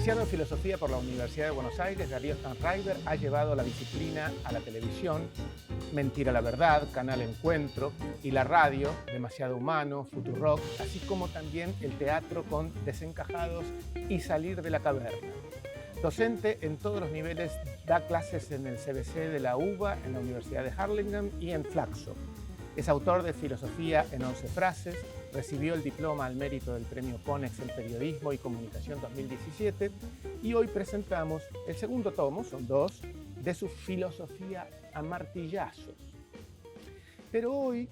Licenciado en Filosofía por la Universidad de Buenos Aires, Darío Stanraiver ha llevado la disciplina a la televisión, Mentira la Verdad, Canal Encuentro, y la radio, Demasiado Humano, Futurock, así como también el teatro con Desencajados y Salir de la Caverna. Docente en todos los niveles, da clases en el CBC de la UBA, en la Universidad de Harlingen y en Flaxo. Es autor de Filosofía en 11 frases, recibió el diploma al mérito del Premio Konex en Periodismo y Comunicación 2017 y hoy presentamos el segundo tomo, son dos, de su Filosofía a martillazos. Pero hoy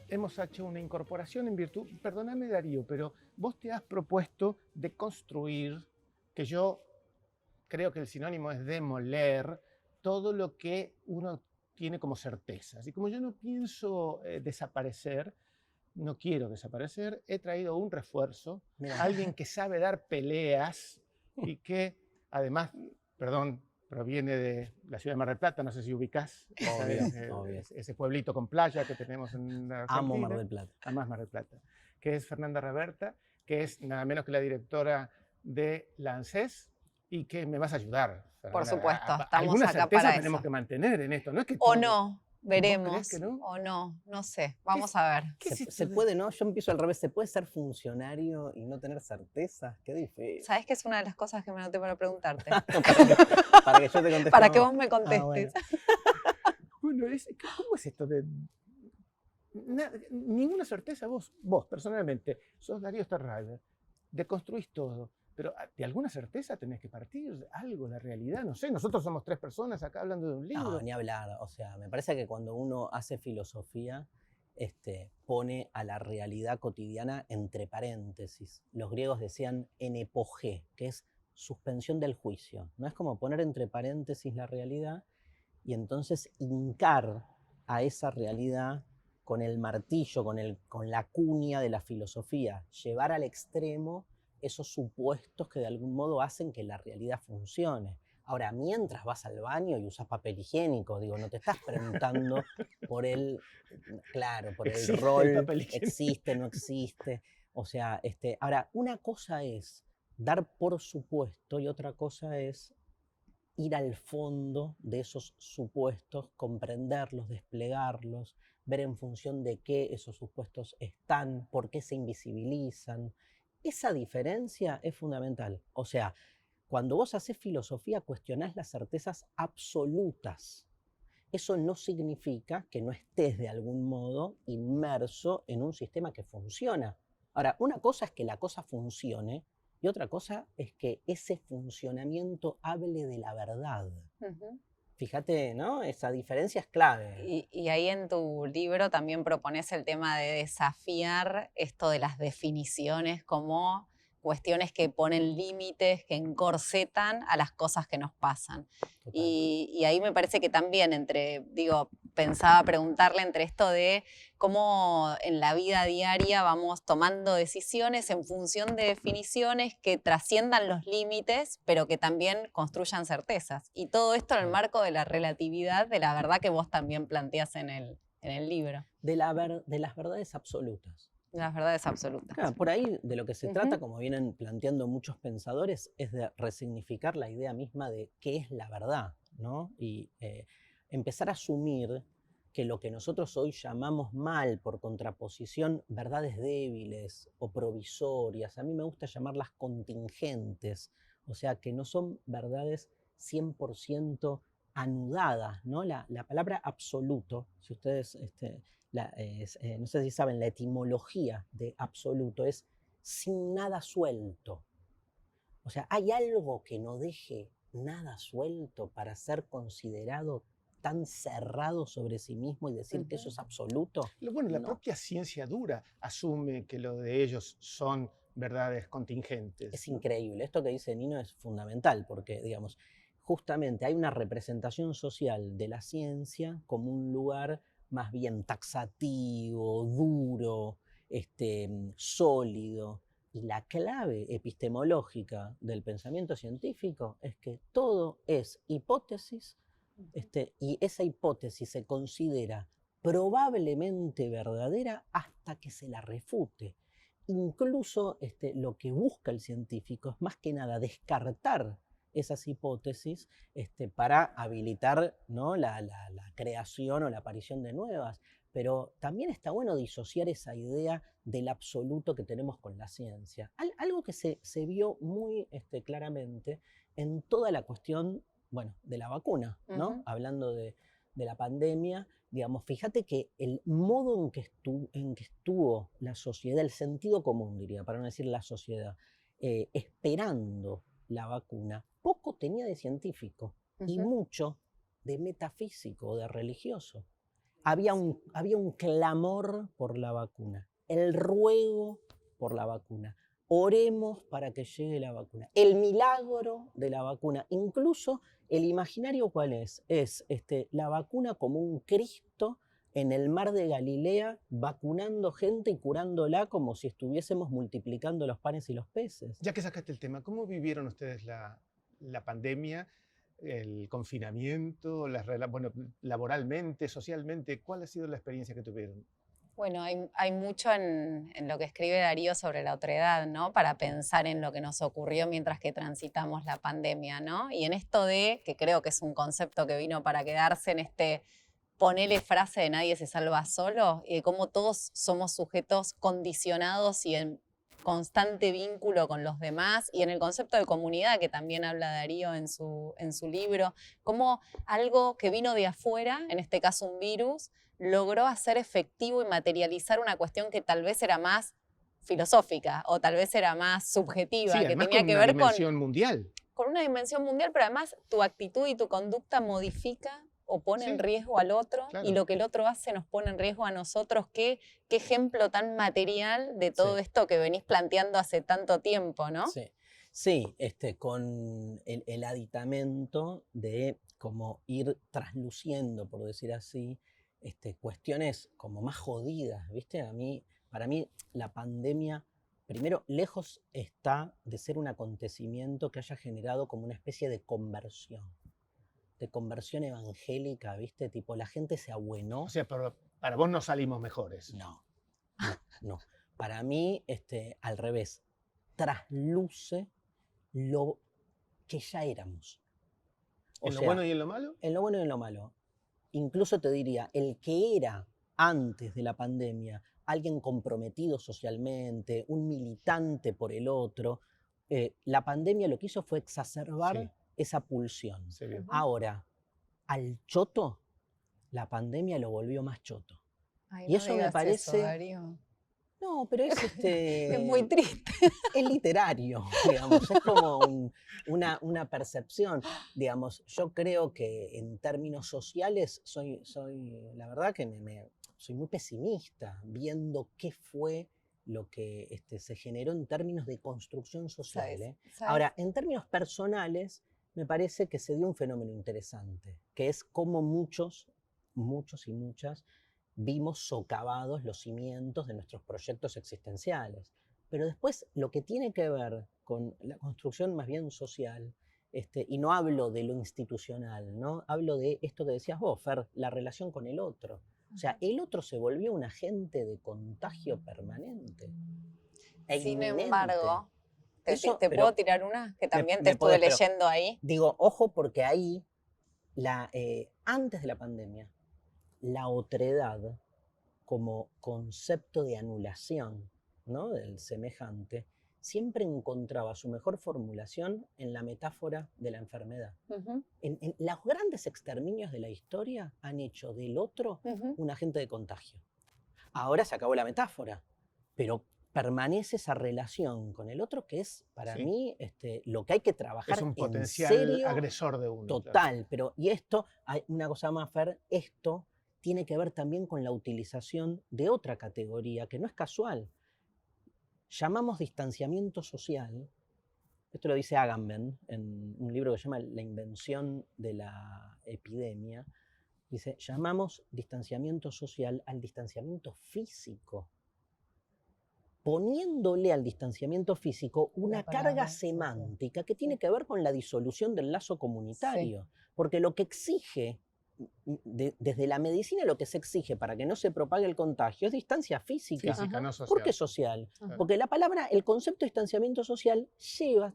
hemos hecho una incorporación en virtud, perdóname Darío, pero vos te has propuesto de construir, que yo creo que el sinónimo es demoler, todo lo que uno tiene como certezas. Y como yo no pienso desaparecer, no quiero desaparecer, he traído un refuerzo, alguien que sabe dar peleas y que además, perdón, proviene de la ciudad de Mar del Plata, no sé si ubicás ese pueblito con playa que tenemos en Argentina. Amo Mar del Plata. Amás Mar del Plata, que es Fernanda Raberta, que es nada menos que la directora de la ANSES y que me vas a ayudar, Fernanda. Por supuesto, estamos alguna acá certeza para tenemos eso. que mantener en esto, no es que O todo... no, veremos. ¿Vos creés que no? O no, no sé, vamos a ver. ¿Se puede, no? Yo empiezo al revés. ¿Se puede ser funcionario y no tener certezas? Qué difícil. ¿Sabes que es una de las cosas que me anoté para preguntarte? para que yo te conteste. Para que vos me contestes. Bueno. Bueno, ¿cómo es esto de...? Ninguna certeza, vos personalmente, sos Darío Stanraiver, deconstruís todo, pero de alguna certeza tenés que partir algo, la realidad, no sé, nosotros somos 3 personas acá hablando de un libro. No, ni hablar, o sea, me parece que cuando uno hace filosofía, pone a la realidad cotidiana entre paréntesis. Los griegos decían enepogé, que es suspensión del juicio, ¿no? Es como poner entre paréntesis la realidad y entonces hincar a esa realidad con el martillo, con la cuña de la filosofía, llevar al extremo esos supuestos que de algún modo hacen que la realidad funcione. Ahora, mientras vas al baño y usas papel higiénico, digo, no te estás preguntando por el rol, existe, no existe. O sea, ahora, una cosa es dar por supuesto y otra cosa es ir al fondo de esos supuestos, comprenderlos, desplegarlos, ver en función de qué esos supuestos están, por qué se invisibilizan. Esa diferencia es fundamental. O sea, cuando vos haces filosofía, cuestionás las certezas absolutas. Eso no significa que no estés de algún modo inmerso en un sistema que funciona. Ahora, una cosa es que la cosa funcione y otra cosa es que ese funcionamiento hable de la verdad. Fíjate, ¿no? Esa diferencia es clave. Y ahí en tu libro también propones el tema de desafiar esto de las definiciones como cuestiones que ponen límites, que encorsetan a las cosas que nos pasan. Y ahí me parece que también pensaba preguntarle entre esto de cómo en la vida diaria vamos tomando decisiones en función de definiciones que trasciendan los límites, pero que también construyan certezas. Y todo esto en el marco de la relatividad, de la verdad que vos también planteás en el libro. De las verdades absolutas. Las verdades absolutas. Claro, por ahí de lo que se trata, como vienen planteando muchos pensadores, es de resignificar la idea misma de qué es la verdad, ¿no? Y empezar a asumir que lo que nosotros hoy llamamos mal, por contraposición, verdades débiles o provisorias, a mí me gusta llamarlas contingentes, o sea, que no son verdades 100% anudadas, ¿no? La palabra absoluto, si ustedes... no sé si saben, la etimología de absoluto es sin nada suelto. O sea, ¿hay algo que no deje nada suelto para ser considerado tan cerrado sobre sí mismo y decir que eso es absoluto? Bueno, la propia ciencia dura asume que lo de ellos son verdades contingentes. Es increíble. Esto que dice Nino es fundamental porque, digamos, justamente hay una representación social de la ciencia como un lugar más bien taxativo, duro, sólido. Y la clave epistemológica del pensamiento científico es que todo es hipótesis, y esa hipótesis se considera probablemente verdadera hasta que se la refute. incluso lo que busca el científico es más que nada descartar esas hipótesis para habilitar, ¿no?, la creación o la aparición de nuevas. Pero también está bueno disociar esa idea del absoluto que tenemos con la ciencia. Algo que se vio muy claramente en toda la cuestión, bueno, de la vacuna, ¿no? Hablando de la pandemia, digamos, fíjate que el modo en que estuvo la sociedad, el sentido común, diría, para no decir la sociedad, esperando la vacuna, poco tenía de científico y mucho de metafísico, de religioso. Había un clamor por la vacuna, el ruego por la vacuna. Oremos para que llegue la vacuna. El milagro de la vacuna. Incluso el imaginario, ¿cuál es? Es la vacuna como un Cristo en el mar de Galilea vacunando gente y curándola como si estuviésemos multiplicando los panes y los peces. Ya que sacaste el tema, ¿cómo vivieron ustedes la pandemia, el confinamiento, bueno, laboralmente, socialmente? ¿Cuál ha sido la experiencia que tuvieron? Bueno, hay mucho en lo que escribe Darío sobre la otredad, ¿no? Para pensar en lo que nos ocurrió mientras que transitamos la pandemia, ¿no? Y en esto que creo que es un concepto que vino para quedarse en ponele frase de nadie se salva solo, y de cómo todos somos sujetos condicionados y en constante vínculo con los demás, y en el concepto de comunidad que también habla Darío en su libro, como algo que vino de afuera, en este caso un virus, logró hacer efectivo y materializar una cuestión que tal vez era más filosófica o tal vez era más subjetiva, Sí, que además tenía con que una ver dimensión mundial. con una dimensión mundial, pero además tu actitud y tu conducta modifica o pone en Sí, riesgo al otro, claro. y lo que el otro hace nos pone en riesgo a nosotros. Qué ejemplo tan material de todo esto que venís planteando hace tanto tiempo, ¿no? Sí, con el aditamento de como ir trasluciendo, por decir así, cuestiones como más jodidas, ¿viste? Para mí la pandemia, primero, lejos está de ser un acontecimiento que haya generado como una especie de conversión evangélica, ¿viste? Tipo, la gente se abuenó. O sea, para vos no salimos mejores. No. Para mí, al revés, trasluce lo que ya éramos. ¿En lo bueno y en lo malo? En lo bueno y en lo malo. Incluso te diría, el que era antes de la pandemia alguien comprometido socialmente, un militante por el otro, la pandemia lo que hizo fue exacerbar esa pulsión. Ahora, al choto, la pandemia lo volvió más choto. Ay, y no eso me parece... eso, Darío. No, pero es es muy triste. Es literario, digamos, es como una percepción. Digamos, yo creo que en términos sociales soy la verdad que soy muy pesimista viendo qué fue lo que se generó en términos de construcción social. ¿Sabes? Ahora, en términos personales, me parece que se dio un fenómeno interesante, que es cómo muchos y muchas vimos socavados los cimientos de nuestros proyectos existenciales. Pero después lo que tiene que ver con la construcción más bien social, y no hablo de lo institucional, ¿no? Hablo de esto que decías vos, Fer, la relación con el otro. O sea, el otro se volvió un agente de contagio permanente. Sin embargo, ¿te puedo tirar una? Que también te estuve leyendo ahí. Digo, ojo, porque ahí, antes de la pandemia, la otredad como concepto de anulación, ¿no?, del semejante, siempre encontraba su mejor formulación en la metáfora de la enfermedad. En los grandes exterminios de la historia han hecho del otro un agente de contagio. Ahora se acabó la metáfora, pero permanece esa relación con el otro que es, para mí, lo que hay que trabajar. Es un potencial serio, agresor de uno. Total, claro. Pero, y esto, hay una cosa más, Fer, esto tiene que ver también con la utilización de otra categoría que no es casual. Llamamos distanciamiento social, esto lo dice Agamben en un libro que se llama La invención de la epidemia, dice, llamamos distanciamiento social al distanciamiento físico, poniéndole al distanciamiento físico una carga semántica que tiene que ver con la disolución del lazo comunitario, porque lo que exige desde la medicina lo que se exige para que no se propague el contagio es distancia física. Física, no social. ¿Por qué social? Ajá. Porque la palabra, el concepto de distanciamiento social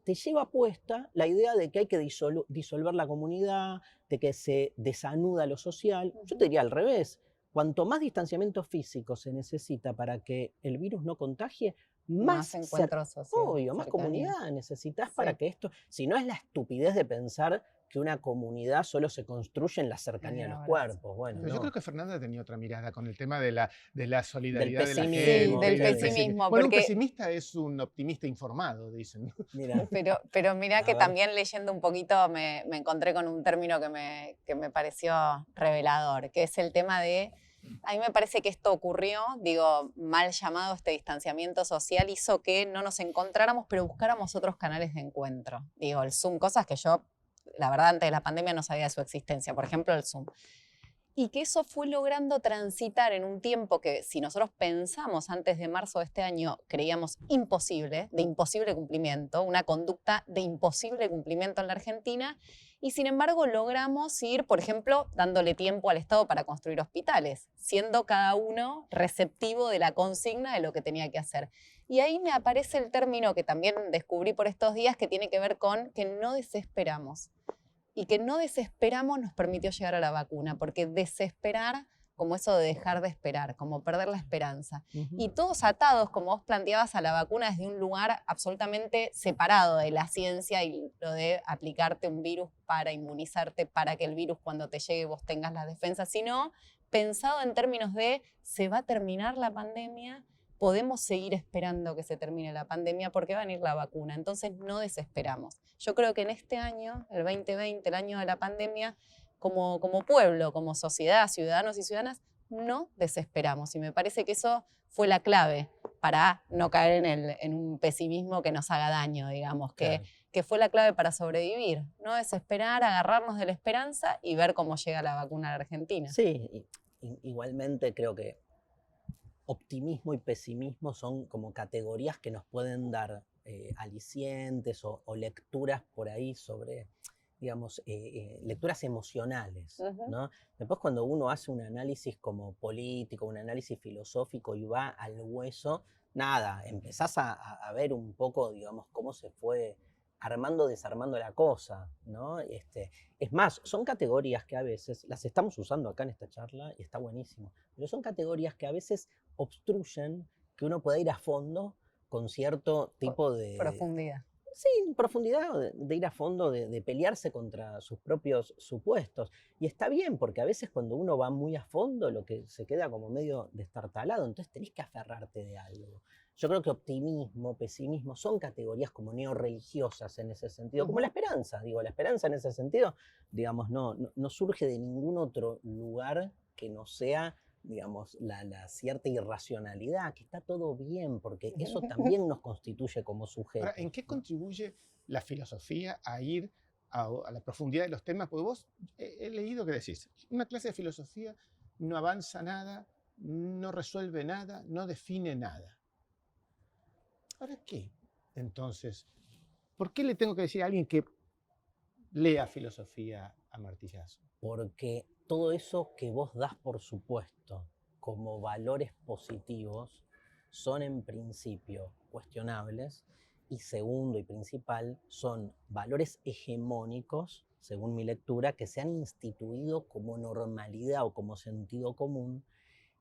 te lleva puesta la idea de que hay que disolver la comunidad, de que se desanuda lo social. Yo te diría al revés. Cuanto más distanciamiento físico se necesita para que el virus no contagie, más encuentro social. obvio, más Cercanía. comunidad necesitas Sí. para que esto, si no es la estupidez de pensar que una comunidad solo se construye en la cercanía de los cuerpos. Bueno, Pero yo no. creo que Fernanda tenía otra mirada con el tema de la solidaridad de la pesimismo. gente. Sí, del del pesimismo. Bueno, un porque- pesimista es un optimista informado, dicen. Mira, Pero mirá A que ver. también leyendo un poquito me encontré con un término que me pareció revelador, que es el tema de, a mí me parece que esto ocurrió, digo, mal llamado este distanciamiento social, hizo que no nos encontráramos, pero buscáramos otros canales de encuentro. Digo, el Zoom, cosas que yo, la verdad, antes de la pandemia no sabía de su existencia, por ejemplo, el Zoom. Y que eso fue logrando transitar en un tiempo que si nosotros pensamos antes de marzo de este año, creíamos imposible, de imposible cumplimiento, una conducta de imposible cumplimiento en la Argentina, y sin embargo logramos ir, por ejemplo, dándole tiempo al Estado para construir hospitales, siendo cada uno receptivo de la consigna de lo que tenía que hacer. Y ahí me aparece el término que también descubrí por estos días que tiene que ver con que no desesperamos. Y que no desesperamos nos permitió llegar a la vacuna, porque desesperar, como eso de dejar de esperar, como perder la esperanza. Y todos atados, como vos planteabas, a la vacuna desde un lugar absolutamente separado de la ciencia y lo de aplicarte un virus para inmunizarte, para que el virus cuando te llegue vos tengas las defensas, sino pensado en términos de se va a terminar la pandemia, podemos seguir esperando que se termine la pandemia porque va a venir la vacuna. Entonces no desesperamos. Yo creo que en este año, el 2020, el año de la pandemia, como pueblo, como sociedad, ciudadanos y ciudadanas, no desesperamos. Y me parece que eso fue la clave para no caer en un pesimismo que nos haga daño, digamos, Claro. que fue la clave para sobrevivir. No desesperar, agarrarnos de la esperanza y ver cómo llega la vacuna a la Argentina. Sí, igualmente creo que optimismo y pesimismo son como categorías que nos pueden dar alicientes o lecturas por ahí sobre, digamos, lecturas emocionales, ¿no? Después cuando uno hace un análisis como político, un análisis filosófico y va al hueso, nada, empezás a ver un poco, digamos, cómo se fue armando, desarmando la cosa, ¿no? Es más, son categorías que a veces, las estamos usando acá en esta charla y está buenísimo, pero son categorías que a veces obstruyen que uno pueda ir a fondo con cierto tipo de... Profundidad. Sí, profundidad, de ir a fondo, de pelearse contra sus propios supuestos. Y está bien, porque a veces cuando uno va muy a fondo, lo que se queda como medio destartalado, entonces tenés que aferrarte de algo. Yo creo que optimismo, pesimismo son categorías como neorreligiosas en ese sentido, como la esperanza. Digo, la esperanza en ese sentido, digamos, no surge de ningún otro lugar que no sea, digamos, la cierta irracionalidad, que está todo bien, porque eso también nos constituye como sujetos. Ahora, ¿en qué contribuye la filosofía a ir a la profundidad de los temas? Porque vos he leído que decís, una clase de filosofía no avanza nada, no resuelve nada, no define nada. ¿Para qué? Entonces, ¿por qué le tengo que decir a alguien que lea filosofía a martillazo? Porque todo eso que vos das por supuesto como valores positivos son en principio cuestionables y segundo y principal son valores hegemónicos, según mi lectura, que se han instituido como normalidad o como sentido común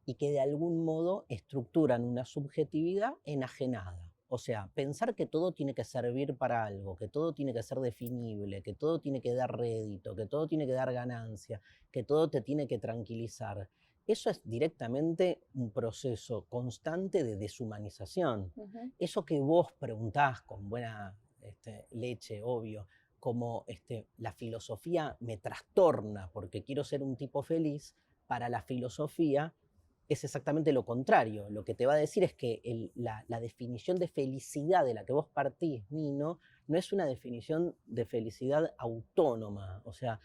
y que de algún modo estructuran una subjetividad enajenada. O sea, pensar que todo tiene que servir para algo, que todo tiene que ser definible, que todo tiene que dar rédito, que todo tiene que dar ganancia, que todo te tiene que tranquilizar. Eso es directamente un proceso constante de deshumanización. Eso que vos preguntás con buena leche, obvio, como la filosofía me trastorna porque quiero ser un tipo feliz, para la filosofía es exactamente lo contrario. Lo que te va a decir es que la definición de felicidad de la que vos partís, Nino, no es una definición de felicidad autónoma. O sea,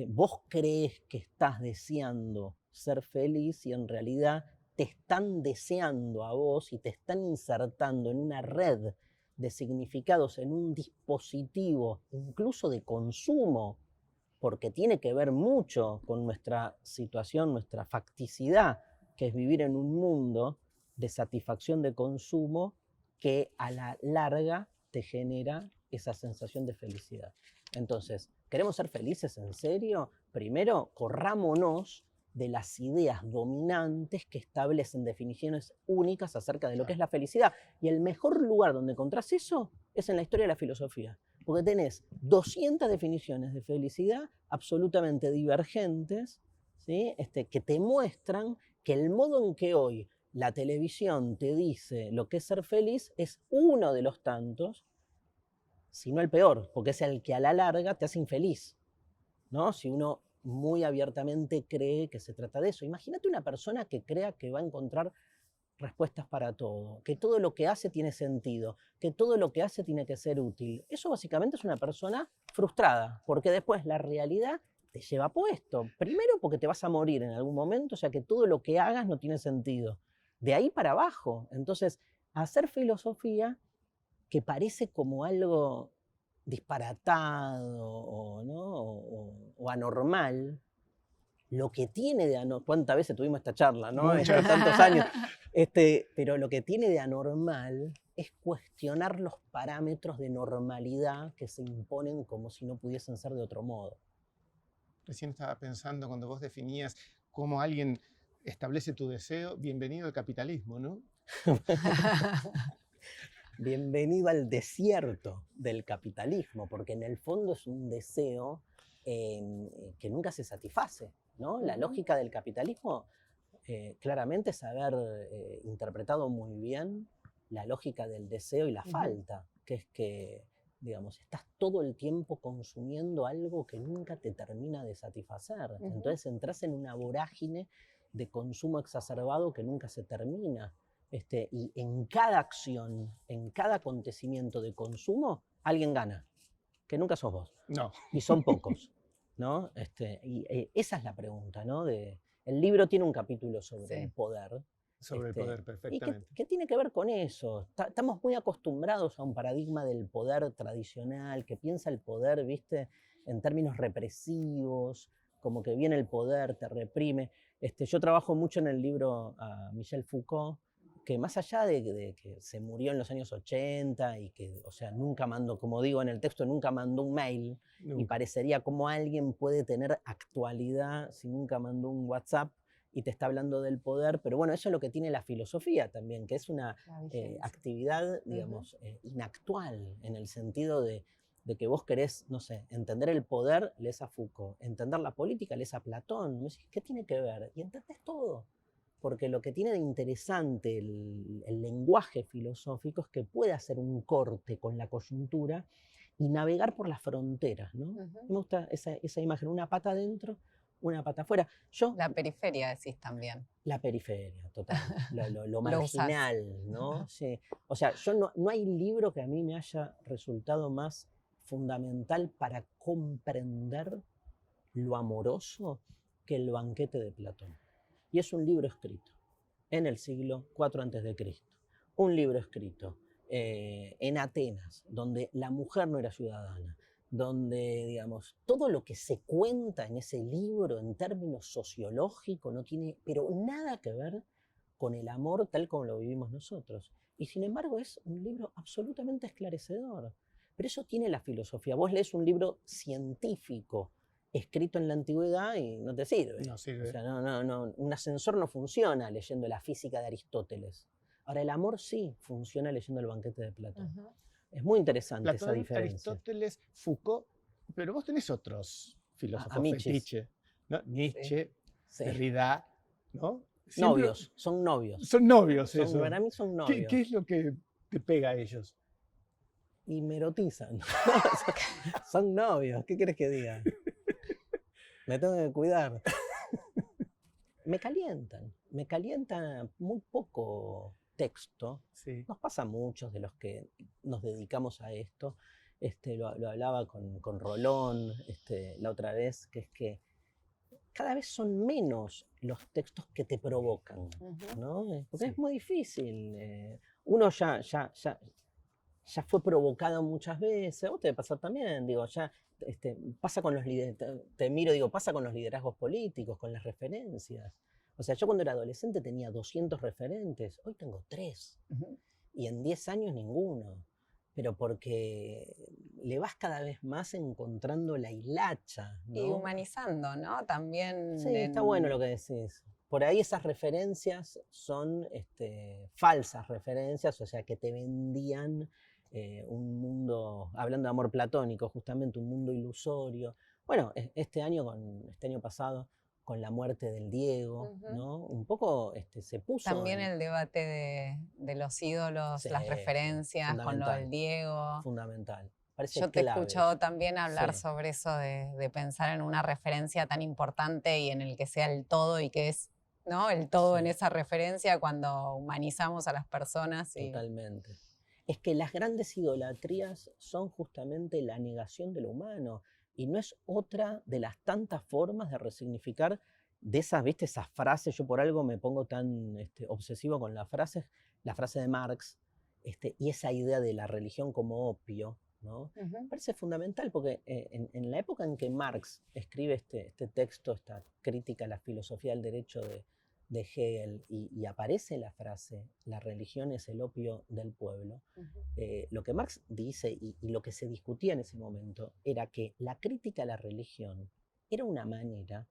vos crees que estás deseando ser feliz y en realidad te están deseando a vos y te están insertando en una red de significados, en un dispositivo, incluso de consumo, porque tiene que ver mucho con nuestra situación, nuestra facticidad, que es vivir en un mundo de satisfacción de consumo que a la larga te genera esa sensación de felicidad. Entonces, ¿queremos ser felices en serio? Primero, corrámonos de las ideas dominantes que establecen definiciones únicas acerca de lo que es la felicidad. Y el mejor lugar donde encontrás eso es en la historia de la filosofía. Porque tenés 200 definiciones de felicidad absolutamente divergentes, ¿sí? Que te muestran que el modo en que hoy la televisión te dice lo que es ser feliz es uno de los tantos, si no el peor, porque es el que a la larga te hace infeliz, ¿no? Si uno muy abiertamente cree que se trata de eso. Imagínate una persona que crea que va a encontrar respuestas para todo, que todo lo que hace tiene sentido, que todo lo que hace tiene que ser útil. Eso básicamente es una persona frustrada, porque después la realidad te lleva puesto. Primero porque te vas a morir en algún momento, o sea que todo lo que hagas no tiene sentido. De ahí para abajo. Entonces, hacer filosofía que parece como algo disparatado o, ¿no? o anormal, lo que tiene de anormal, ¿cuántas veces tuvimos esta charla, ¿no? Tantos años. Pero lo que tiene de anormal es cuestionar los parámetros de normalidad que se imponen como si no pudiesen ser de otro modo. Recién estaba pensando cuando vos definías cómo alguien establece tu deseo, bienvenido al capitalismo, ¿no? Bienvenido al desierto del capitalismo, porque en el fondo es un deseo que nunca se satisface, ¿no? La lógica del capitalismo claramente es haber interpretado muy bien la lógica del deseo y la falta, que es que, digamos, estás todo el tiempo consumiendo algo que nunca te termina de satisfacer. Entonces entras en una vorágine de consumo exacerbado que nunca se termina. Y en cada acción, en cada acontecimiento de consumo, alguien gana, que nunca sos vos. No. Y son pocos, ¿no? Esa es la pregunta, ¿no? El libro tiene un capítulo sobre el poder. Sobre el poder, perfectamente. ¿Y qué tiene que ver con eso? Estamos muy acostumbrados a un paradigma del poder tradicional, que piensa el poder, ¿viste?, en términos represivos, como que viene el poder, te reprime. Yo trabajo mucho en el libro a Michel Foucault, que más allá de que se murió en los años 80 y que, o sea, nunca mandó, como digo en el texto, nunca mandó un mail, y parecería como alguien puede tener actualidad si nunca mandó un WhatsApp y te está hablando del poder, pero bueno, eso es lo que tiene la filosofía también, que es una actividad, digamos, inactual, en el sentido de que vos querés, no sé, entender el poder, lees a Foucault, entender la política, lees a Platón, me decís, ¿qué tiene que ver? Y entendés todo. Porque lo que tiene de interesante el lenguaje filosófico es que puede hacer un corte con la coyuntura y navegar por las fronteras, ¿no? Me gusta esa imagen, una pata adentro, una pata afuera. La periferia decís también. La periferia, total. Lo marginal, ¿no? Sí. O sea, no hay libro que a mí me haya resultado más fundamental para comprender lo amoroso que El banquete de Platón. Y es un libro escrito en el siglo IV a.C. Un libro escrito en Atenas, donde la mujer no era ciudadana, donde, digamos, todo lo que se cuenta en ese libro en términos sociológicos no tiene, pero nada que ver con el amor tal como lo vivimos nosotros. Y sin embargo es un libro absolutamente esclarecedor. Pero eso tiene la filosofía. Vos lees un libro científico escrito en la antigüedad y no te sirve. No sirve. O sea, no, un ascensor no funciona leyendo la física de Aristóteles. Ahora, el amor sí funciona leyendo el banquete de Platón. Es muy interesante Platón, esa diferencia. Aristóteles, Foucault, pero vos tenés otros filósofos Amichis. fetiche, ¿no? Nietzsche, Derrida, ¿no? Siempre novios, son novios. Son novios, eso. Para mí son novios. ¿Qué es lo que te pega a ellos? Y me erotizan. Son novios, ¿qué quieres que diga? Me tengo que cuidar. Me calientan muy poco texto. Sí. Nos pasa a muchos de los que nos dedicamos a esto. Lo hablaba con Rolón la otra vez, que es que cada vez son menos los textos que te provocan, ¿no? Porque es muy difícil. Uno ya ya fue provocada muchas veces, a vos te debe pasar también, digo, ya pasa con los te miro, digo, pasa con los liderazgos políticos, con las referencias. O sea, yo cuando era adolescente tenía 200 referentes, hoy tengo 3. Y en 10 años ninguno. Pero porque le vas cada vez más encontrando la hilacha, ¿no? Y humanizando, ¿no? También. Sí, está bueno lo que decís. Por ahí esas referencias son falsas referencias, o sea, que te vendían un mundo, hablando de amor platónico, justamente un mundo ilusorio. Bueno, este año pasado, con la muerte del Diego, ¿no? Un poco se puso... También el debate de los ídolos, Sí, las referencias con lo del Diego. Fundamental. Parece Yo te he clave escuchado eso. también hablar Sí. sobre eso de pensar en una referencia tan importante y en el que sea el todo y que es, ¿no? El todo Sí. en esa referencia cuando humanizamos a las personas. Totalmente. Es que las grandes idolatrías son justamente la negación de lo humano y no es otra de las tantas formas de resignificar de esas, ¿viste? Esas frases. Yo por algo me pongo tan obsesivo con las frases, la frase de Marx y esa idea de la religión como opio, ¿no? Me parece fundamental porque en la época en que Marx escribe este texto, esta crítica a la filosofía del derecho de Hegel y aparece la frase, la religión es el opio del pueblo, lo que Marx dice y lo que se discutía en ese momento era que la crítica a la religión era una manera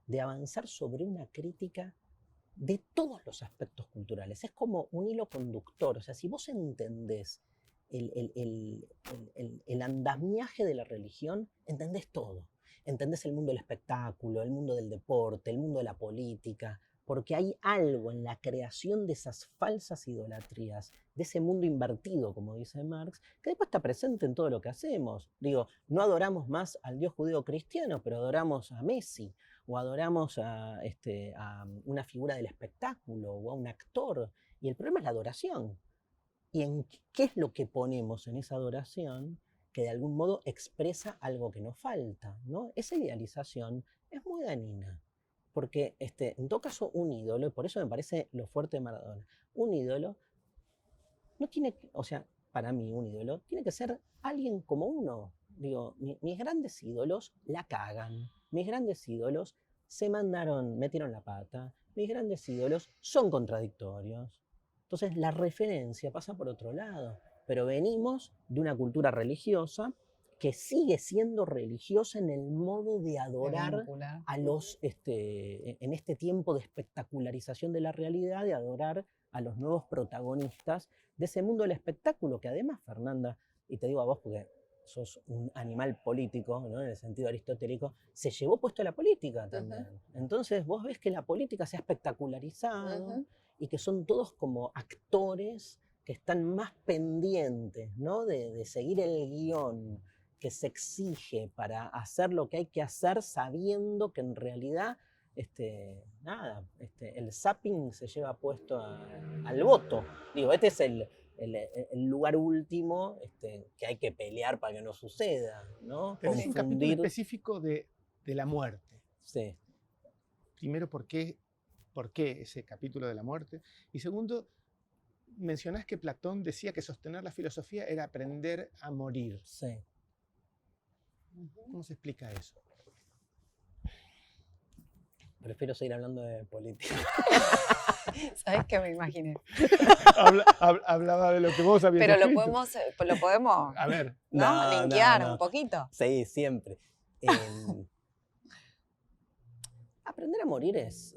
de avanzar sobre una crítica de todos los aspectos culturales. Es como un hilo conductor, o sea, si vos entendés el andamiaje de la religión, entendés todo. Entendés el mundo del espectáculo, el mundo del deporte, el mundo de la política, porque hay algo en la creación de esas falsas idolatrías, de ese mundo invertido, como dice Marx, que después está presente en todo lo que hacemos. Digo, no adoramos más al Dios judío cristiano, pero adoramos a Messi, o adoramos a una figura del espectáculo, o a un actor, y el problema es la adoración. ¿Y en qué es lo que ponemos en esa adoración que de algún modo expresa algo que nos falta, ¿no? Esa idealización es muy dañina. Porque en todo caso un ídolo, y por eso me parece lo fuerte de Maradona, un ídolo no tiene, o sea, para mí un ídolo tiene que ser alguien como uno. Digo, mis grandes ídolos la cagan, mis grandes ídolos metieron la pata, mis grandes ídolos son contradictorios. Entonces la referencia pasa por otro lado, pero venimos de una cultura religiosa que sigue siendo religiosa en el modo de adorar a los, en este tiempo de espectacularización de la realidad, de adorar a los nuevos protagonistas de ese mundo del espectáculo, que además, Fernanda, y te digo a vos porque sos un animal político, ¿no? En el sentido aristotélico, se llevó puesto a la política también. Entonces vos ves que la política se ha espectacularizado y que son todos como actores que están más pendientes, ¿no? de seguir el guión que se exige para hacer lo que hay que hacer, sabiendo que en realidad el zapping se lleva puesto al voto. Digo, este es el lugar último que hay que pelear para que no suceda, ¿no? Tenés un capítulo específico de la muerte. Sí. Primero, ¿por qué ese capítulo de la muerte? Y segundo, mencionás que Platón decía que sostener la filosofía era aprender a morir. Sí. ¿Cómo se explica eso? Prefiero seguir hablando de política. ¿Sabes qué me imaginé? Hablaba de lo que vos habías Pero escrito. lo podemos A ver. linkear un poquito. Sí, siempre. Aprender a morir es...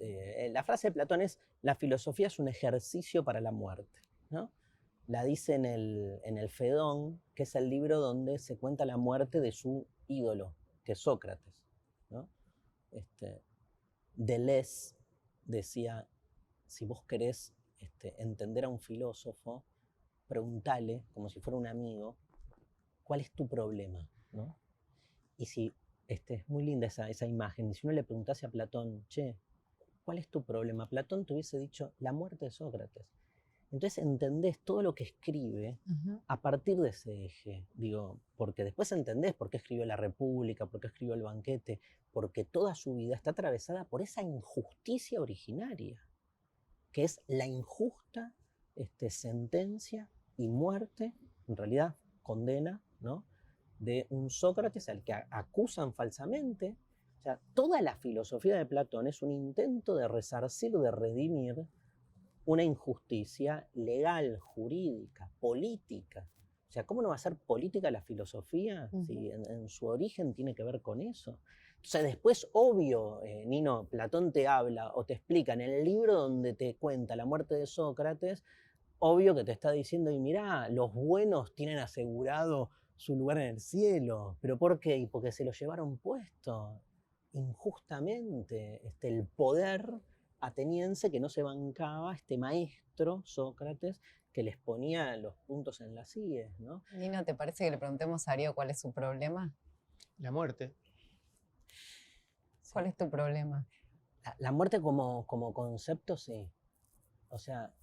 la frase de Platón es: la filosofía es un ejercicio para la muerte, ¿no? La dice en el Fedón, que es el libro donde se cuenta la muerte de su ídolo, que es Sócrates, ¿no? Deleuze decía: si vos querés entender a un filósofo, preguntale, como si fuera un amigo, ¿cuál es tu problema? ¿No? Y si, es muy linda esa imagen, y si uno le preguntase a Platón, che, ¿cuál es tu problema? Platón te hubiese dicho: la muerte de Sócrates. Entonces entendés todo lo que escribe a partir de ese eje. Digo, porque después entendés por qué escribió La República, por qué escribió El Banquete, porque toda su vida está atravesada por esa injusticia originaria, que es la injusta sentencia y muerte en realidad condena, ¿no?, de un Sócrates al que acusan falsamente. O sea, toda la filosofía de Platón es un intento de resarcir, de redimir una injusticia legal, jurídica, política. O sea, ¿cómo no va a ser política la filosofía si en su origen tiene que ver con eso? Entonces después, obvio, Nino, Platón te habla o te explica en el libro donde te cuenta la muerte de Sócrates, obvio que te está diciendo, y mirá, los buenos tienen asegurado su lugar en el cielo. ¿Pero por qué? Y porque se lo llevaron puesto injustamente. El poder ateniense que no se bancaba, este maestro, Sócrates, que les ponía los puntos en las íes, ¿no? Nino, ¿te parece que le preguntemos a Ariel cuál es su problema? La muerte. ¿Cuál es tu problema? La muerte como concepto, sí. O sea,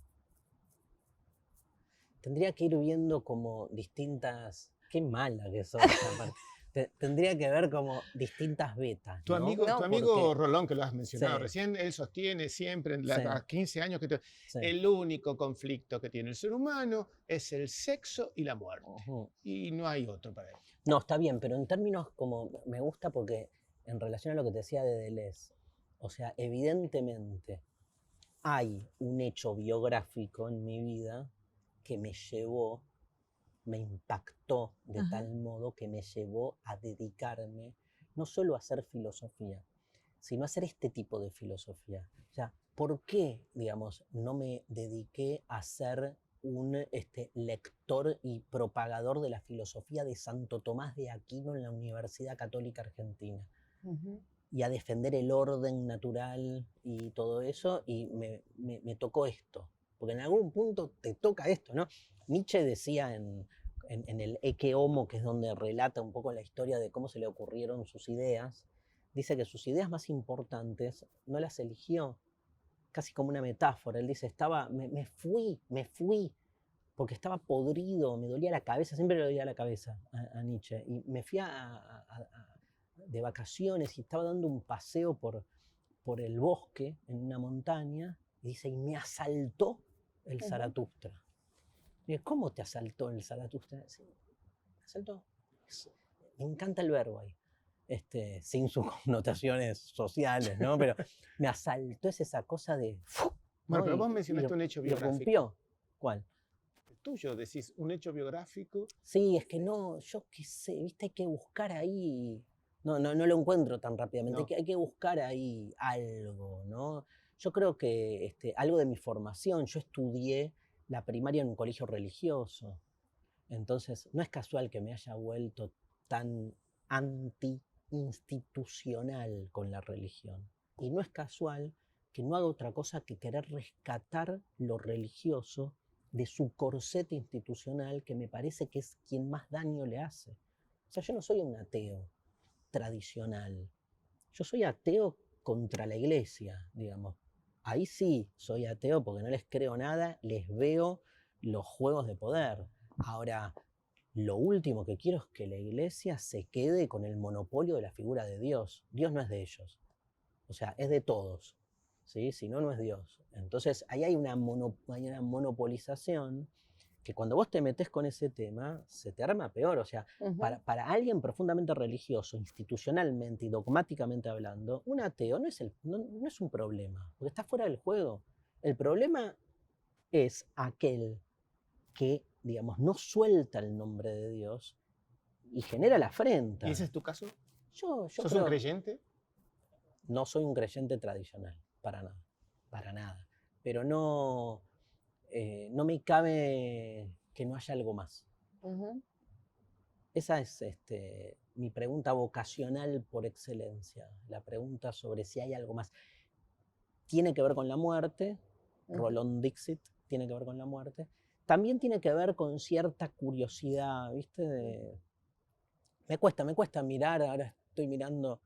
tendría que ir viendo como distintas... Qué mala que sos, aparte. Tendría que ver como distintas betas, Tu ¿no? amigo, No, tu amigo porque... Rolón, que lo has mencionado Sí. recién, él sostiene siempre, Sí. a 15 años, Sí. el único conflicto que tiene el ser humano es el sexo y la muerte. Ujú. Y no hay otro para él. No, está bien, pero en términos como... Me gusta porque en relación a lo que te decía de Deleuze, o sea, evidentemente hay un hecho biográfico en mi vida que me llevó, me impactó de tal modo que me llevó a dedicarme no solo a hacer filosofía, sino a hacer este tipo de filosofía. O sea, ¿por qué, digamos, no me dediqué a ser un lector y propagador de la filosofía de Santo Tomás de Aquino en la Universidad Católica Argentina? Y a defender el orden natural y todo eso, y me tocó esto. Porque en algún punto te toca esto, ¿no? Nietzsche decía en el Ecce Homo, que es donde relata un poco la historia de cómo se le ocurrieron sus ideas, dice que sus ideas más importantes no las eligió, casi como una metáfora. Él dice, me fui, porque estaba podrido, me dolía la cabeza, siempre le dolía la cabeza a Nietzsche, y me fui de vacaciones y estaba dando un paseo por el bosque en una montaña, y dice, y me asaltó el Zaratustra. Y dice, ¿cómo te asaltó el Zaratustra? Sí, me asaltó. Me encanta el verbo ahí, sin sus connotaciones sociales, ¿no? Pero me asaltó, es esa cosa de... Bueno, ¿no? pero vos mencionaste un hecho Y biográfico. rompió. ¿Cuál? El tuyo, decís, un hecho biográfico. Sí, es que no, yo qué sé, viste, hay que buscar ahí... No lo encuentro tan rápidamente, No. hay que buscar ahí algo, ¿no? Yo creo que algo de mi formación, yo estudié la primaria en un colegio religioso, entonces no es casual que me haya vuelto tan anti-institucional con la religión. Y no es casual que no haga otra cosa que querer rescatar lo religioso de su corsete institucional, que me parece que es quien más daño le hace. O sea, yo no soy un ateo tradicional. Yo soy ateo contra la iglesia, digamos. Ahí sí soy ateo porque no les creo nada, les veo los juegos de poder. Ahora, lo último que quiero es que la iglesia se quede con el monopolio de la figura de Dios. Dios no es de ellos. O sea, es de todos. ¿Sí? Si no, no es Dios. Entonces, ahí hay una monopolización que cuando vos te metés con ese tema, se te arma peor. O sea, para alguien profundamente religioso, institucionalmente y dogmáticamente hablando, un ateo no es un problema, porque está fuera del juego. El problema es aquel que, digamos, no suelta el nombre de Dios y genera la afrenta. ¿Y ese es tu caso? Yo ¿Sos creo, un creyente? no soy un creyente tradicional, para nada. Pero no me cabe que no haya algo más. Esa es mi pregunta vocacional por excelencia, la pregunta sobre si hay algo más. Tiene que ver con la muerte, Rolón Dixit tiene que ver con la muerte. También tiene que ver con cierta curiosidad, ¿viste? Me cuesta mirar, ahora estoy mirando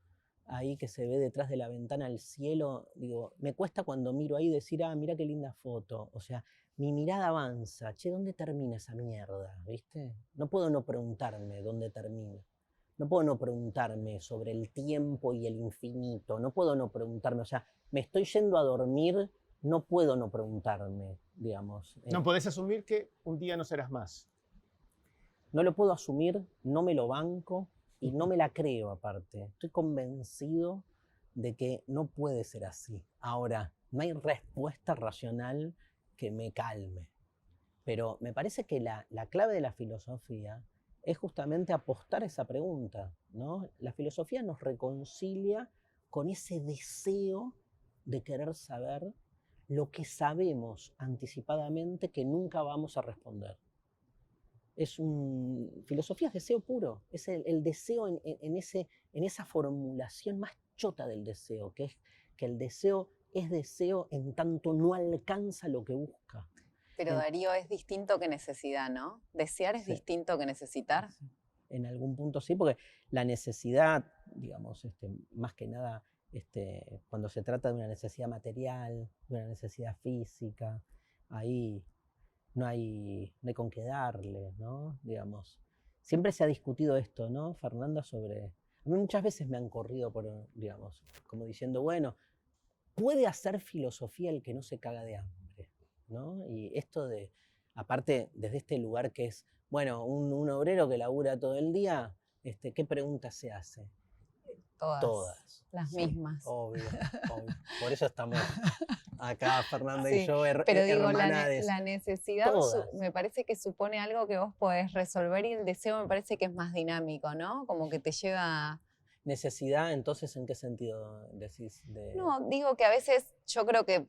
ahí que se ve detrás de la ventana el cielo, digo, me cuesta cuando miro ahí decir, mira qué linda foto, o sea, mi mirada avanza, che, ¿dónde termina esa mierda? ¿Viste? No puedo no preguntarme dónde termina, no puedo no preguntarme sobre el tiempo y el infinito, no puedo no preguntarme, o sea, me estoy yendo a dormir, no puedo no preguntarme, digamos. No podés asumir que un día no serás más. no lo puedo asumir, no me lo banco y no me la creo aparte. Estoy convencido de que no puede ser así. Ahora, no hay respuesta racional que me calme. Pero me parece que la clave de la filosofía es justamente apostar a esa pregunta, ¿no? La filosofía nos reconcilia con ese deseo de querer saber lo que sabemos anticipadamente que nunca vamos a responder. Filosofía es deseo puro, es el deseo en esa formulación más chota del deseo, que es que el deseo es deseo en tanto no alcanza lo que busca. Pero Darío, es distinto que necesidad, ¿no? Desear es Sí. distinto que necesitar. En algún punto sí, porque la necesidad, digamos, más que nada, cuando se trata de una necesidad material, de una necesidad física, ahí no hay con qué darle, ¿no? Digamos, siempre se ha discutido esto, ¿no, Fernanda? A mí muchas veces me han corrido por, digamos, como diciendo, bueno, puede hacer filosofía el que no se caga de hambre, ¿no? Y esto aparte, desde este lugar que es, bueno, un obrero que labura todo el día, ¿qué preguntas se hace? Todas. Las Sí, mismas. obvio. Por eso estamos acá, Fernanda y yo, Pero digo, hermanades. la necesidad Todas. me parece que supone algo que vos podés resolver y el deseo me parece que es más dinámico, ¿no? Como que te lleva... Necesidad, entonces, ¿en qué sentido decís? No, digo que a veces yo creo que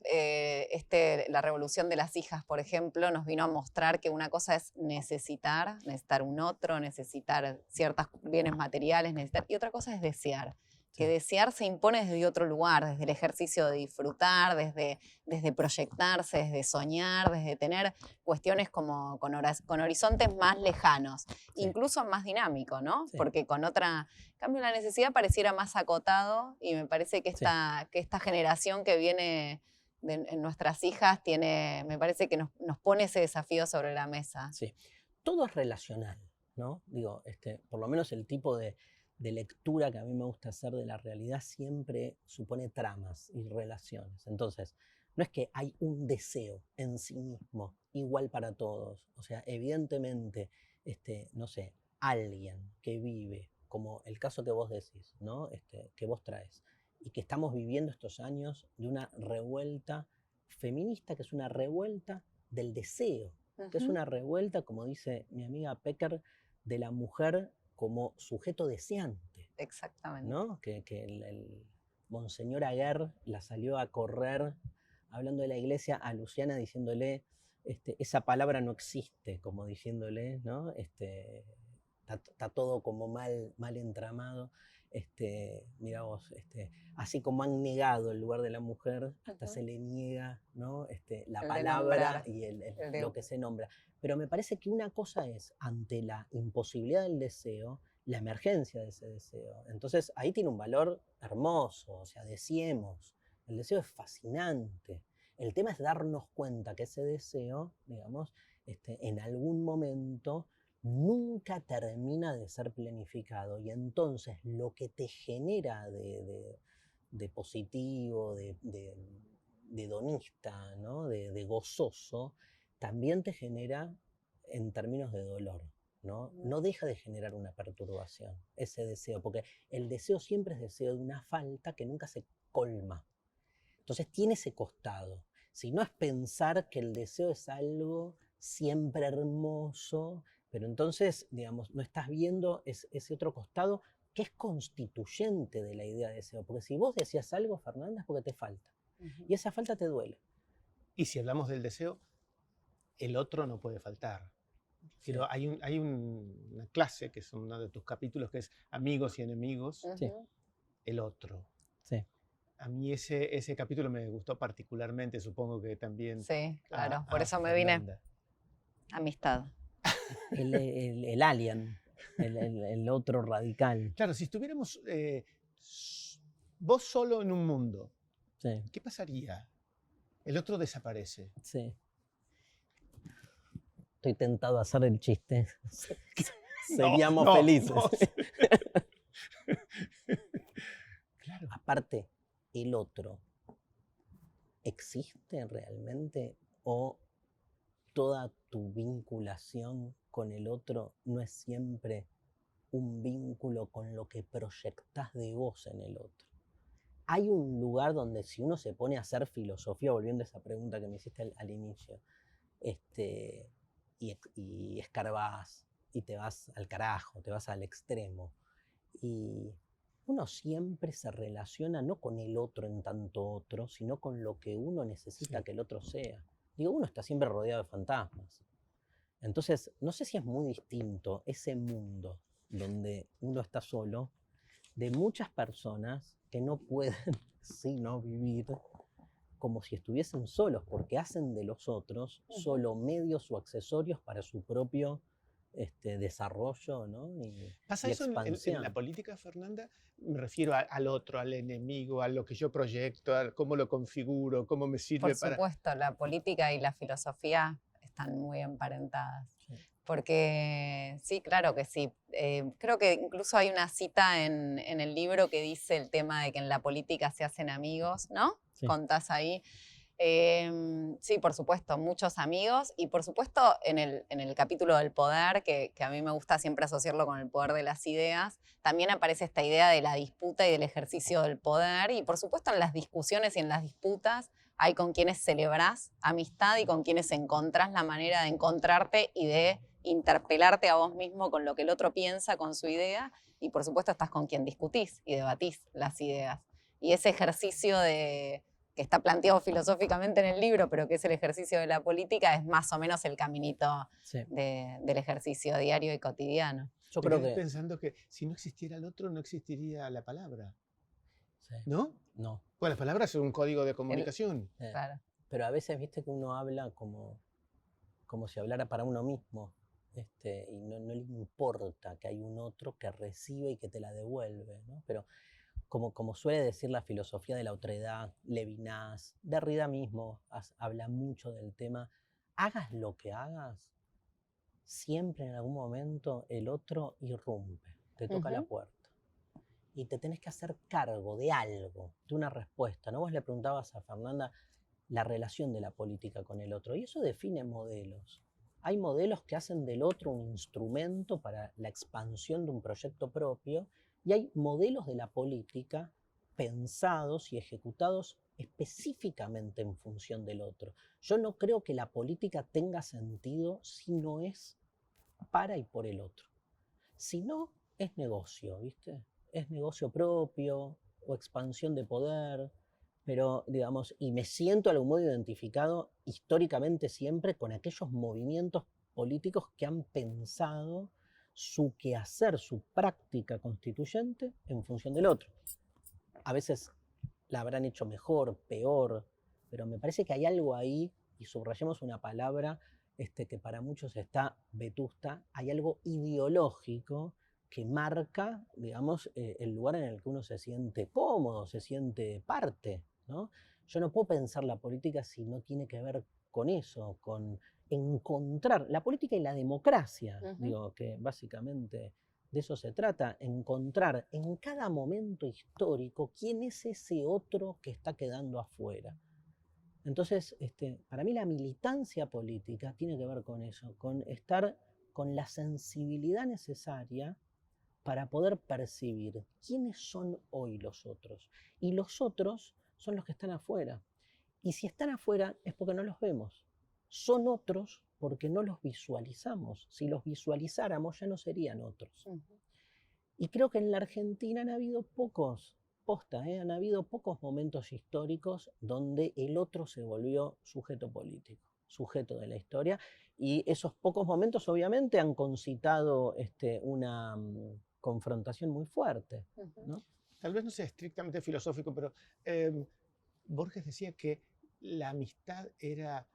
la revolución de las hijas, por ejemplo, nos vino a mostrar que una cosa es necesitar un otro, necesitar ciertos bienes materiales, y otra cosa es desear. Sí. Que desear se impone desde otro lugar, desde el ejercicio de disfrutar, desde proyectarse, desde soñar, desde tener cuestiones como con horizontes más lejanos, Sí. incluso más dinámico, ¿no? Sí. Porque con otra... En cambio, la necesidad pareciera más acotado y me parece que esta generación que viene en nuestras hijas me parece que nos pone ese desafío sobre la mesa. Sí. Todo es relacional, ¿no? Digo, por lo menos el tipo de lectura que a mí me gusta hacer de la realidad siempre supone tramas y relaciones. Entonces, no es que hay un deseo en sí mismo igual para todos. O sea, evidentemente, no sé, alguien que vive, como el caso que vos decís, ¿no? Que vos traes, y que estamos viviendo estos años de una revuelta feminista, que es una revuelta del deseo, que es una revuelta, como dice mi amiga Pecker, de la mujer como sujeto deseante. Exactamente. ¿No? Que el Monseñor Aguer la salió a correr, hablando de la iglesia, a Luciana diciéndole, esa palabra no existe, como diciéndole, ¿no? Está todo como mal entramado. Mira vos, así como han negado el lugar de la mujer, hasta se le niega, ¿no? La palabra y lo que se nombra. Pero me parece que una cosa es, ante la imposibilidad del deseo, la emergencia de ese deseo. Entonces ahí tiene un valor hermoso, o sea, deseemos. El deseo es fascinante. El tema es darnos cuenta que ese deseo, digamos, en algún momento nunca termina de ser planificado, y entonces lo que te genera de positivo, de hedonista, ¿no? de gozoso, también te genera en términos de dolor, ¿no? No deja de generar una perturbación, ese deseo, porque el deseo siempre es deseo de una falta que nunca se colma. Entonces tiene ese costado. Si no es pensar que el deseo es algo siempre hermoso, pero entonces, digamos, no estás viendo ese otro costado que es constituyente de la idea de deseo. Porque si vos decías algo, Fernanda, es porque te falta. Y esa falta te duele. Y si hablamos del deseo, el otro no puede faltar. Pero sí. hay una clase, que es uno de tus capítulos, que es Amigos y Enemigos, Sí. el otro. Sí. A mí ese capítulo me gustó particularmente, supongo que también. Sí, claro, por eso me vine. Amistad. El alien, el otro radical. Claro, si estuviéramos vos solo en un mundo, sí. ¿Qué pasaría? El otro desaparece. Sí. Estoy tentado a hacer el chiste. Seríamos felices. No. Claro. Aparte, el otro, ¿existe realmente? ¿O toda tu vinculación con el otro no es siempre un vínculo con lo que proyectás de vos en el otro. Hay un lugar donde si uno se pone a hacer filosofía, volviendo a esa pregunta que me hiciste al inicio, y escarbás, y te vas al carajo, te vas al extremo, y uno siempre se relaciona no con el otro en tanto otro, sino con lo que uno necesita que el otro sea. Digo, uno está siempre rodeado de fantasmas. Entonces, no sé si es muy distinto ese mundo donde uno está solo, de muchas personas que no pueden sino vivir como si estuviesen solos, porque hacen de los otros solo medios o accesorios para su propio desarrollo, ¿no? ¿Pasa y eso en expansión. la política, Fernanda? Me refiero al otro, al enemigo, a lo que yo proyecto, a cómo lo configuro, cómo me sirve Por para... supuesto, la política y la filosofía están muy emparentadas. Sí. Porque sí, claro que sí. Creo que incluso hay una cita en el libro que dice el tema de que en la política se hacen amigos, ¿no? Sí. Contás ahí. Sí, por supuesto, muchos amigos y por supuesto en el capítulo del poder, que a mí me gusta siempre asociarlo con el poder de las ideas, también aparece esta idea de la disputa y del ejercicio del poder y por supuesto en las discusiones y en las disputas hay con quienes celebrás amistad y con quienes encontrás la manera de encontrarte y de interpelarte a vos mismo con lo que el otro piensa, con su idea y por supuesto estás con quien discutís y debatís las ideas. Y ese ejercicio que está planteado filosóficamente en el libro, pero que es el ejercicio de la política, es más o menos el caminito del ejercicio diario y cotidiano. Yo Me creo quedé que... pensando que si no existiera el otro, no existiría la palabra. Sí. ¿No? No. Pues las palabras son un código de comunicación. Claro. Pero a veces, viste que uno habla como si hablara para uno mismo, y no le importa que hay un otro que recibe y que te la devuelve, ¿no? Pero como suele decir la filosofía de la otredad, Levinas, Derrida mismo habla mucho del tema, hagas lo que hagas, siempre en algún momento el otro irrumpe, te toca la puerta. Y te tenés que hacer cargo de algo, de una respuesta, ¿no? Vos le preguntabas a Fernanda la relación de la política con el otro, y eso define modelos. Hay modelos que hacen del otro un instrumento para la expansión de un proyecto propio, y hay modelos de la política pensados y ejecutados específicamente en función del otro. Yo no creo que la política tenga sentido si no es para y por el otro. Si no, es negocio, ¿viste? Es negocio propio o expansión de poder, pero digamos, y me siento de algún modo identificado históricamente siempre con aquellos movimientos políticos que han pensado su quehacer, su práctica constituyente en función del otro. A veces la habrán hecho mejor, peor, pero me parece que hay algo ahí, y subrayemos una palabra que para muchos está vetusta, hay algo ideológico que marca, digamos, el lugar en el que uno se siente cómodo, se siente parte, ¿no? Yo no puedo pensar la política si no tiene que ver con eso, con encontrar la política y la democracia, digo, que básicamente de eso se trata, encontrar en cada momento histórico quién es ese otro que está quedando afuera. Entonces, para mí la militancia política tiene que ver con eso, con estar con la sensibilidad necesaria para poder percibir quiénes son hoy los otros. Y los otros son los que están afuera. Y si están afuera es porque no los vemos. Son otros porque no los visualizamos. Si los visualizáramos ya no serían otros. Y creo que en la Argentina han habido han habido pocos momentos históricos donde el otro se volvió sujeto político, sujeto de la historia, y esos pocos momentos obviamente han concitado una confrontación muy fuerte, ¿no? Tal vez no sea estrictamente filosófico, pero Borges decía que la amistad era,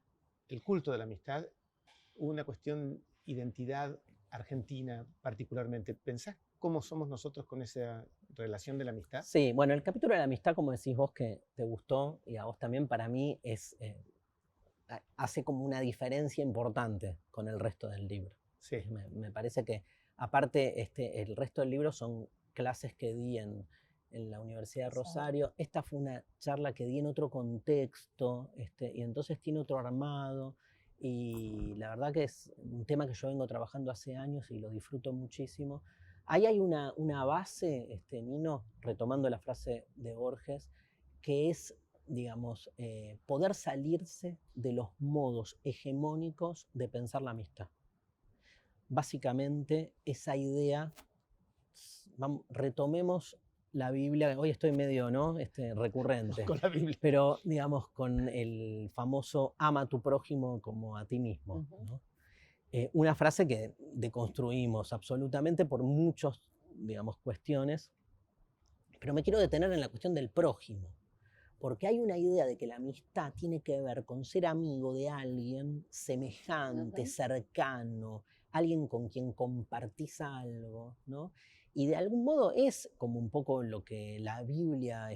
el culto de la amistad, una cuestión identidad argentina particularmente. ¿Pensás cómo somos nosotros con esa relación de la amistad? Sí, bueno, el capítulo de la amistad, como decís vos, que te gustó, y a vos también, para mí hace como una diferencia importante con el resto del libro. Sí. Me parece que, aparte, el resto del libro son clases que di en la Universidad de Rosario. Esta fue una charla que di en otro contexto, y entonces tiene otro armado. y la verdad que es un tema que yo vengo trabajando hace años y lo disfruto muchísimo. Ahí hay una base, Nino, retomando la frase de Borges, que es, digamos, poder salirse de los modos hegemónicos de pensar la amistad. Básicamente, esa idea, retomemos la Biblia, hoy estoy medio, ¿no? Recurrente. Con la Biblia. Pero, digamos, con el famoso ama a tu prójimo como a ti mismo, ¿no? Una frase que deconstruimos absolutamente por muchas, digamos, cuestiones, pero me quiero detener en la cuestión del prójimo, porque hay una idea de que la amistad tiene que ver con ser amigo de alguien semejante, cercano, alguien con quien compartís algo, ¿no? Y de algún modo es como un poco lo que la Biblia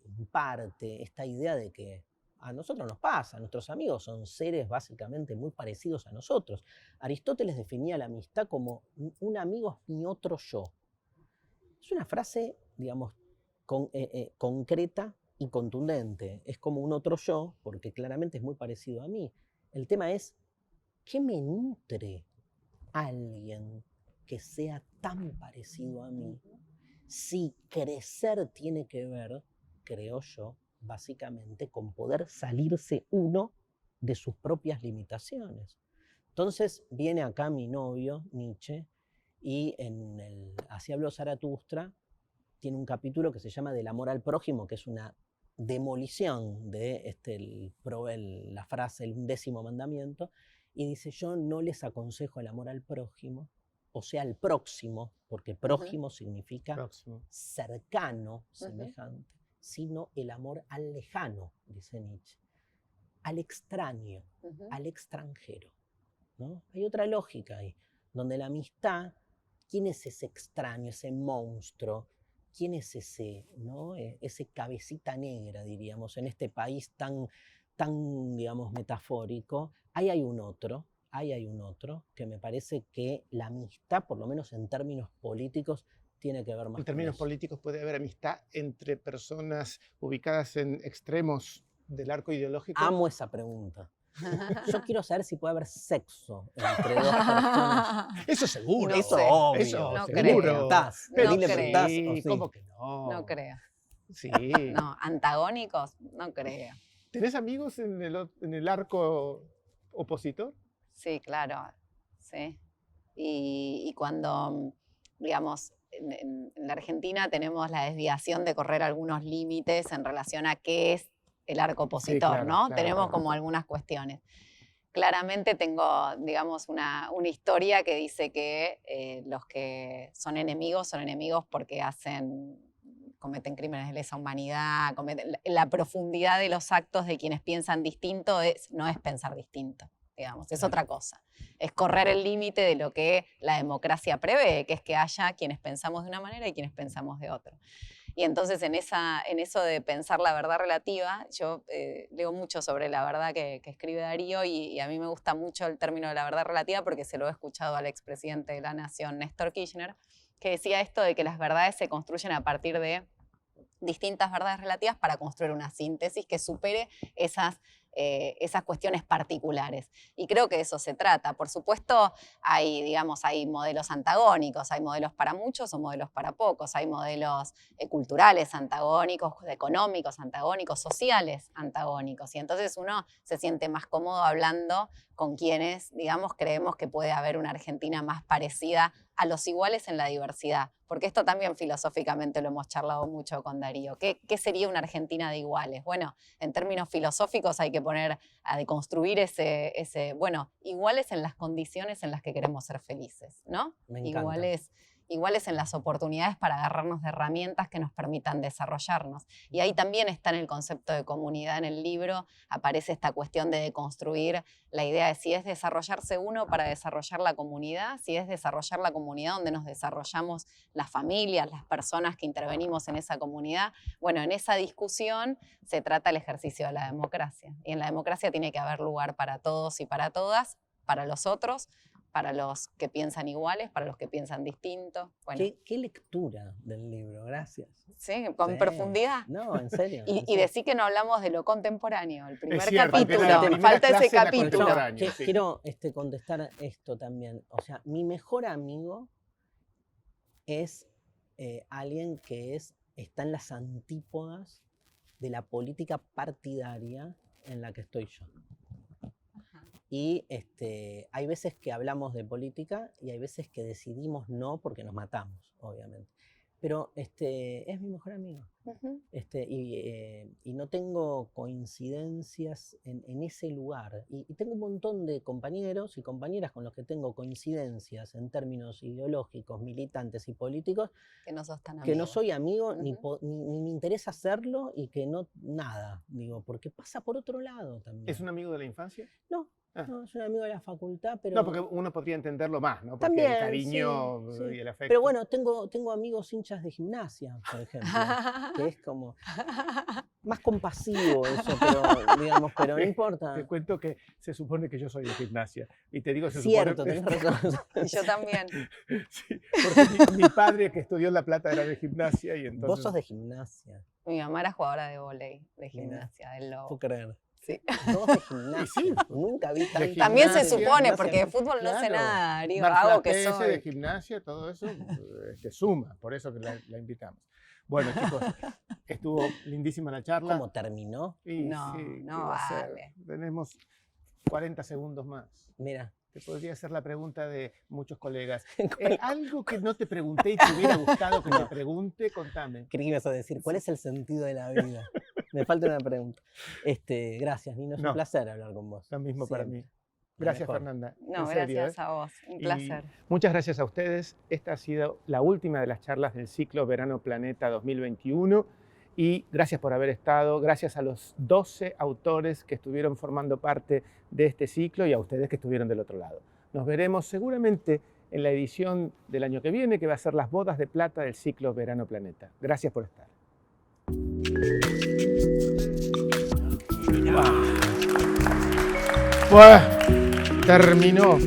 imparte, esta idea de que a nosotros nos pasa, nuestros amigos son seres básicamente muy parecidos a nosotros. Aristóteles definía la amistad como un amigo es mi otro yo. Es una frase, digamos, concreta y contundente. Es como un otro yo, porque claramente es muy parecido a mí. El tema es, ¿qué me nutre alguien que sea tan parecido a mí? Si crecer tiene que ver, creo yo, básicamente con poder salirse uno de sus propias limitaciones. Entonces viene acá mi novio, Nietzsche, y en Así habló Zaratustra, tiene un capítulo que se llama Del amor al prójimo, que es una demolición de la frase, el 11º mandamiento, y dice, yo no les aconsejo el amor al prójimo, o sea, al próximo, porque prójimo significa cercano, semejante, sino el amor al lejano, dice Nietzsche, al extraño, al extranjero, ¿no? Hay otra lógica ahí, donde la amistad, ¿quién es ese extraño, ese monstruo? ¿Quién es ese, ¿no? Ese cabecita negra, diríamos, en este país tan, digamos, metafórico? Ahí hay un otro que me parece que la amistad, por lo menos en términos políticos, tiene que ver más. En términos políticos puede haber amistad entre personas ubicadas en extremos del arco ideológico. Amo esa pregunta. Yo quiero saber si puede haber sexo entre dos personas. Eso seguro. No Eso sé. obvio. Eso no seguro. creo. Sí, ¿cómo que no? No creo. Sí. No, antagónicos, no creo. ¿Tenés amigos en el arco opositor? Sí, claro, sí. Y cuando, digamos, en la Argentina tenemos la desviación de correr algunos límites en relación a qué es el arco opositor, claro, ¿no? claro, Tenemos claro. como algunas cuestiones. Claramente tengo, digamos, una historia que dice que los que son enemigos porque cometen crímenes de lesa humanidad, la profundidad de los actos de quienes piensan distinto no es pensar distinto, digamos, es otra cosa. Es correr el límite de lo que la democracia prevé, que es que haya quienes pensamos de una manera y quienes pensamos de otra. Y entonces en eso de pensar la verdad relativa, yo leo mucho sobre la verdad que escribe Darío y a mí me gusta mucho el término de la verdad relativa porque se lo he escuchado al expresidente de la Nación, Néstor Kirchner, que decía esto de que las verdades se construyen a partir de distintas verdades relativas para construir una síntesis que supere esas cuestiones particulares. Y creo que de eso se trata. Por supuesto, hay modelos antagónicos, hay modelos para muchos o modelos para pocos, hay modelos culturales antagónicos, económicos antagónicos, sociales antagónicos. Y entonces uno se siente más cómodo hablando con quienes, digamos, creemos que puede haber una Argentina más parecida a los iguales en la diversidad. Porque esto también filosóficamente lo hemos charlado mucho con Darío. ¿Qué sería una Argentina de iguales? Bueno, en términos filosóficos hay que poner a deconstruir iguales en las condiciones en las que queremos ser felices, ¿no? Me encanta. Iguales en las oportunidades para agarrarnos de herramientas que nos permitan desarrollarnos. Y ahí también está en el concepto de comunidad en el libro, aparece esta cuestión de deconstruir la idea de si es desarrollarse uno para desarrollar la comunidad, si es desarrollar la comunidad donde nos desarrollamos las familias, las personas que intervenimos en esa comunidad. Bueno, en esa discusión se trata el ejercicio de la democracia. Y en la democracia tiene que haber lugar para todos y para todas, para los otros, para los que piensan iguales, para los que piensan distinto. Bueno, ¿Qué lectura del libro? Gracias. sí, con Sí. profundidad. No, en serio. en Y serio. decir que no hablamos de lo contemporáneo, el primer cierto, porque capítulo, es la primera falta ese clase de la capítulo. contemporánea. Sí. Quiero contestar esto también. O sea, mi mejor amigo es alguien que está en las antípodas de la política partidaria en la que estoy yo. Y hay veces que hablamos de política y hay veces que decidimos no porque nos matamos, obviamente. Pero es mi mejor amigo. Ujú. Y no tengo coincidencias en ese lugar. Y tengo un montón de compañeros y compañeras con los que tengo coincidencias en términos ideológicos, militantes y políticos, Que no sos tan que no amigo. soy amigo Ujú. ni me interesa hacerlo y que no, nada, digo, porque pasa por otro lado también. ¿Es un amigo de la infancia? No, Ah. no, es un amigo de la facultad, pero... No, porque uno podría entenderlo más, ¿no? Porque También, el cariño sí, sí. y el afecto. Pero bueno, tengo amigos hinchas de gimnasia, por ejemplo, que es como más compasivo eso, pero no importa. Te cuento que se supone que yo soy de gimnasia. Y te digo, se Cierto, supone... tenés razón. Y yo también. Sí, porque mi padre que estudió en La Plata era de gimnasia y entonces... Vos sos de gimnasia, Mi mamá era jugadora de vóley, de Mirá. gimnasia, del puedo Lobo. creer. Sí. Vos de gimnasia. sí. Nunca vi tanto. También se Gimnasia, supone, gimnasia, porque de fútbol no sé Claro. nada, Darío, Marc hago que Platense de soy. gimnasia, todo eso suma, por eso que la invitamos. Bueno, chicos, estuvo lindísima la charla. ¿Cómo terminó? Y No, sí, ¿qué no va a ser? vale. Tenemos 40 segundos más. Mira. Te podría hacer la pregunta de muchos colegas. Algo que no te pregunté y te hubiera gustado que te pregunte, contame. Creí que ibas a decir, ¿cuál es el sentido de la vida? Me falta una pregunta. Gracias, Nino, es No. un placer hablar con vos. Lo mismo para Siempre. mí. Gracias, mejor. Fernanda. No, En serio, gracias a vos, un Y placer. muchas gracias a ustedes. Esta ha sido la última de las charlas del ciclo Verano Planeta 2021. Y gracias por haber estado, gracias a los 12 autores que estuvieron formando parte de este ciclo y a ustedes que estuvieron del otro lado. Nos veremos seguramente en la edición del año que viene, que va a ser las bodas de plata del ciclo Verano Planeta. Gracias por estar. Terminó.